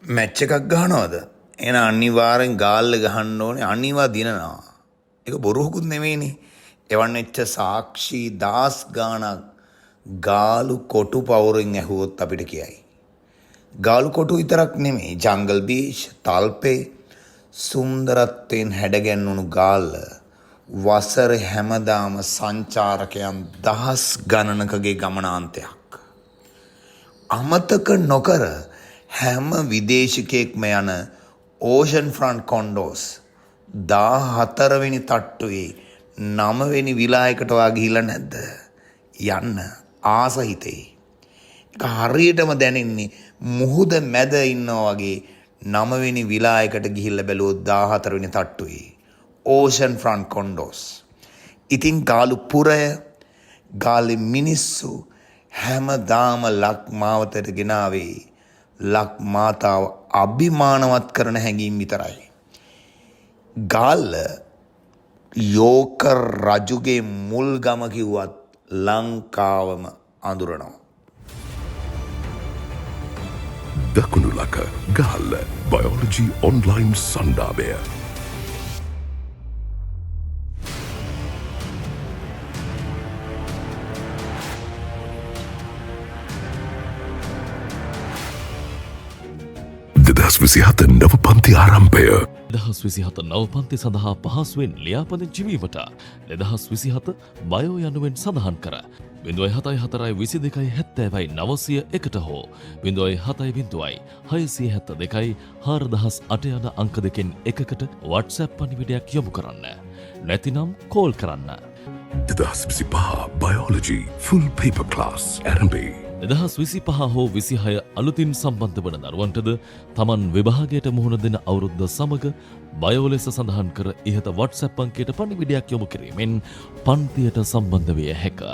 Match එකක් ගහනවද? එන අනිවාර්යෙන් ගාල්ල ගහන්න ඕනේ. අනිවා දිනනවා. ඒක බොරුවකුත් නෙමෙයිනේ. එවන් වෙච්ච සාක්ෂි දාස් ගාණක් ගාලු කොටු පවුරෙන් ඇහුවොත් අපිට කියයි. ගාලු කොටු විතරක් නෙමෙයි. ජංගල් බීච්, තල්පේ සුන්දරත්වයෙන් හැඩගැන්වුණු ගාල්ල වසර හැමදාම සංචාරකයන් දහස් ගණනකගේ ගමනාන්තයක්. අමතක නොකර හැම විදේශිකයෙක්ම යන ඕෂන් ෆ්‍රන්ට් කොන්ඩෝස් 14 වෙනි තට්ටුවේ 9 වෙනි විලායකට වා ගිහිල්ලා නැද්ද? යන්න ආස හිතේ. ඒක හරියටම දැනෙන්නේ මුහුද මැද ඉන්නවා වගේ 9 වෙනි විලායකට ගිහිල්ලා බැලුවොත් 14 වෙනි තට්ටුවේ ඕෂන් ෆ්‍රන්ට් කොන්ඩෝස්. ඉතින් ගාලු පුරය ගාලේ මිනිස්සු හැමදාම ලක් මාවතට ගෙනාවේ ලක් මාතාව අභිමානවත් කරන හැඟීම් විතරයි. ගාල්ල යෝකර් රජුගේ මුල් ගම කිව්වත් ලංකාවම අඳුරනවා. දකුණුලක ගාල්ල බයෝලොජි ඔන්ලයින් සන්ඩාවය. විසිහත නව පන්ති ආරම්භය 2027 නව පන්ති සඳහා පහසුවෙන් ලියාපදිංචි වීමට 2027 බයෝ යනුවෙන් සඳහන් කර 0742 හෝ 0702 672 යන අංක දෙකෙන් එකකට WhatsApp පණිවිඩයක් යොමු කරන්න. නැතිනම් කෝල් කරන්න. 2025 බයෝලොජි ෆුල් පේපර් ක්ලාස් ආරම්භය. 2025 හෝ 26 අලුතින් සම්බන්ධ වන දරුවන්ටද තමන් විභාගයට මුහුණ දෙන අවුරුද්ද සමග බයෝ ලෙස සඳහන් කර ඉහත WhatsApp අංකයට පණිවිඩයක් යොමු කිරීමෙන් පන්තියට සම්බන්ධ විය හැකිය.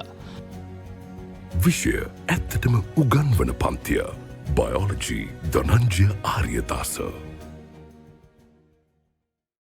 විෂය ඇත්තටම උගන්වන පන්තිය. බයෝලොජි ධනංජය ආර්යදාස.